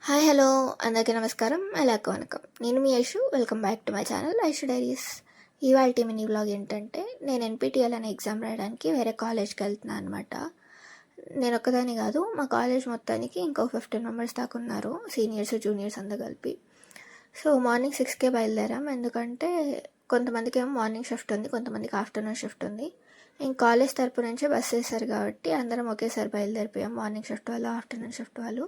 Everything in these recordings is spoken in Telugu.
హాయ్ హలో అందరికీ నమస్కారం. ఎలాగో వనకం. నేను మీ Aishu. Welcome back to my channel Aishu diaries. ఇవాళ మినీ వ్లాగ్ ఏంటంటే, నేను ఎన్పిటిఎల్ అనే ఎగ్జామ్ రాయడానికి వేరే కాలేజ్కి వెళ్తున్నాను అనమాట. నేను ఒక్కదాని కాదు, మా కాలేజ్ మొత్తానికి ఇంకో 15 మెంబర్స్ దాకా ఉన్నారు, సీనియర్స్ జూనియర్స్ అందరూ కలిపి. సో మార్నింగ్ 6కే బయలుదేరాం. ఎందుకంటే కొంతమందికి ఏమో మార్నింగ్ షిఫ్ట్ ఉంది, కొంతమందికి ఆఫ్టర్నూన్ షిఫ్ట్ ఉంది. ఇంక కాలేజ్ తరపు నుంచి బస్ వేశారు కాబట్టి అందరం ఒకేసారి బయలుదేరిపోయాం. మార్నింగ్ షిఫ్ట్ వాళ్ళు, ఆఫ్టర్నూన్ షిఫ్ట్ వాళ్ళు.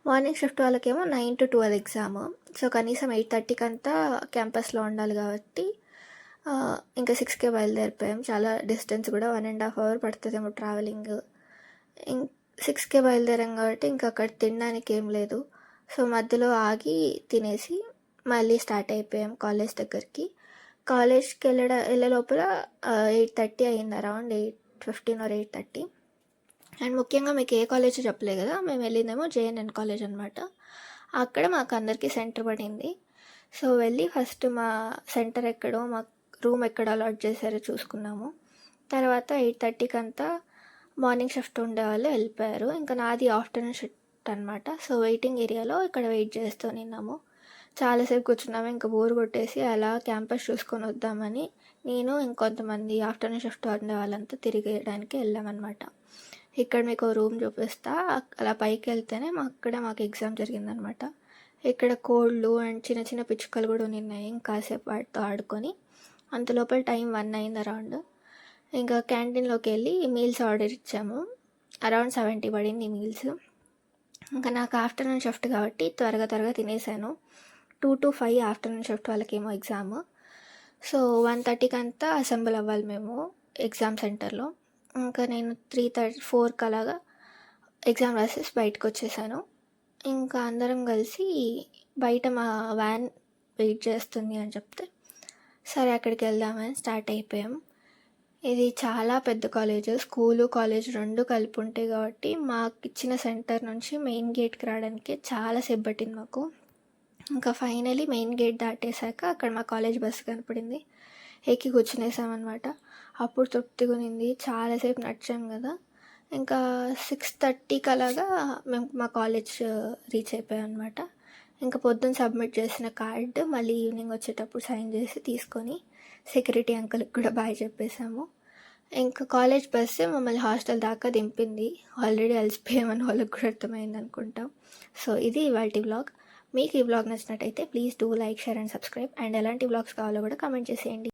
మార్నింగ్ షిఫ్ట్ వాళ్ళకేమో 9 to 12 ఎగ్జామ్. సో కనీసం 8:30కి అంతా క్యాంపస్లో ఉండాలి కాబట్టి ఇంకా 6కే బయలుదేరిపోయాం. చాలా డిస్టెన్స్ కూడా 1.5 hour పడుతుందేమో ట్రావెలింగ్. 6కే బయలుదేరాం కాబట్టి ఇంకా అక్కడ తినడానికి ఏం లేదు. సో మధ్యలో ఆగి తినేసి మళ్ళీ స్టార్ట్ అయిపోయాం కాలేజ్ దగ్గరికి. కాలేజ్కి వెళ్ళే లోపల 8:30 అయింది, అరౌండ్ 8:15 or 8:30. అండ్ ముఖ్యంగా మీకు ఏ కాలేజ్ చెప్పలేదు కదా, మేము వెళ్ళిందేమో జేఎన్ఎన్ కాలేజ్ అనమాట. అక్కడ మాకు అందరికీ సెంటర్ పడింది. సో వెళ్ళి ఫస్ట్ మా సెంటర్ ఎక్కడో, మా రూమ్ ఎక్కడ అలాట్ చేశారో చూసుకున్నాము. తర్వాత 8:30కి అంతా మార్నింగ్ షిఫ్ట్ ఉండేవాళ్ళు వెళ్ళిపోయారు. ఇంకా నాది ఆఫ్టర్నూన్ షిఫ్ట్ అనమాట. సో వెయిటింగ్ ఏరియాలో ఇక్కడ వెయిట్ చేస్తూ నిన్నాము. చాలాసేపు కూర్చున్నాము. ఇంకా బోర్ కొట్టేసి అలా క్యాంపస్ చూసుకొని వద్దామని నేను ఇంకొంతమంది ఆఫ్టర్నూన్ షిఫ్ట్ ఉండే వాళ్ళంతా తిరిగేయడానికి వెళ్ళామన్నమాట. ఇక్కడ మీకు రూమ్ చూపిస్తా. అలా పైకి వెళ్తేనే మాకు ఎగ్జామ్ జరిగిందనమాట. ఇక్కడ కోళ్ళు అండ్ చిన్న చిన్న పిచ్చుకలు కూడా ఉన్నాయి. ఇంకాసేపు వాటితో ఆడుకొని అంతలోపల టైం 1 అయింది అరౌండ్. ఇంకా క్యాంటీన్లోకి వెళ్ళి మీల్స్ ఆర్డర్ ఇచ్చాము. అరౌండ్ 70 పడింది మీల్స్. ఇంకా నాకు ఆఫ్టర్నూన్ షిఫ్ట్ కాబట్టి త్వరగా తినేసాను. 2 to 5 ఆఫ్టర్నూన్ షిఫ్ట్ వాళ్ళకేమో ఎగ్జామ్. సో 1:30కి అంతా అసెంబుల్ అవ్వాలి మేము ఎగ్జామ్ సెంటర్లో. ఇంకా నేను 3:34కి అలాగా ఎగ్జామ్ రాసేసి బయటకు వచ్చేసాను. ఇంకా అందరం కలిసి బయట మా వ్యాన్ వెయిట్ చేస్తుంది అని చెప్తే సరే అక్కడికి వెళ్దామని స్టార్ట్ అయిపోయాం. ఇది చాలా పెద్ద కాలేజ్, స్కూలు కాలేజ్ రెండు కలిపి ఉంటాయి కాబట్టి మాకు ఇచ్చిన సెంటర్ నుంచి మెయిన్ గేట్కి రావడానికి చాలా సేపు పట్టింది మాకు. ఇంకా ఫైనలీ మెయిన్ గేట్ దాటేశాక అక్కడ మా కాలేజ్ బస్సు కనపడింది. ఎక్కి కూర్చునేసామన్నమాట. అప్పుడు తృప్తిగా ఉన్నింది. చాలాసేపు నడిచాం కదా. ఇంకా 6:30కి అలాగా మేము మా కాలేజ్ రీచ్ అయిపోయాం అనమాట. ఇంకా పొద్దున్న సబ్మిట్ చేసిన కార్డు మళ్ళీ ఈవినింగ్ వచ్చేటప్పుడు సైన్ చేసి తీసుకొని సెక్యూరిటీ అంకుల్కి కూడా బాయ్ చెప్పేసాము. ఇంకా కాలేజ్ బస్సు మమ్మల్ని హాస్టల్ దాకా దింపింది. ఆల్రెడీ అలసిపోయామని వాళ్ళకి కూడా అర్థమైంది అనుకుంటాం. సో ఇది ఇవాల్టి వ్లాగ్. మీకు ఈ వ్లాగ్ నచ్చినట్టయితే please do like, share and subscribe. And ఎలాంటి వ్లాగ్స్ కావాలో కూడా కామెంట్ చేసేయండి.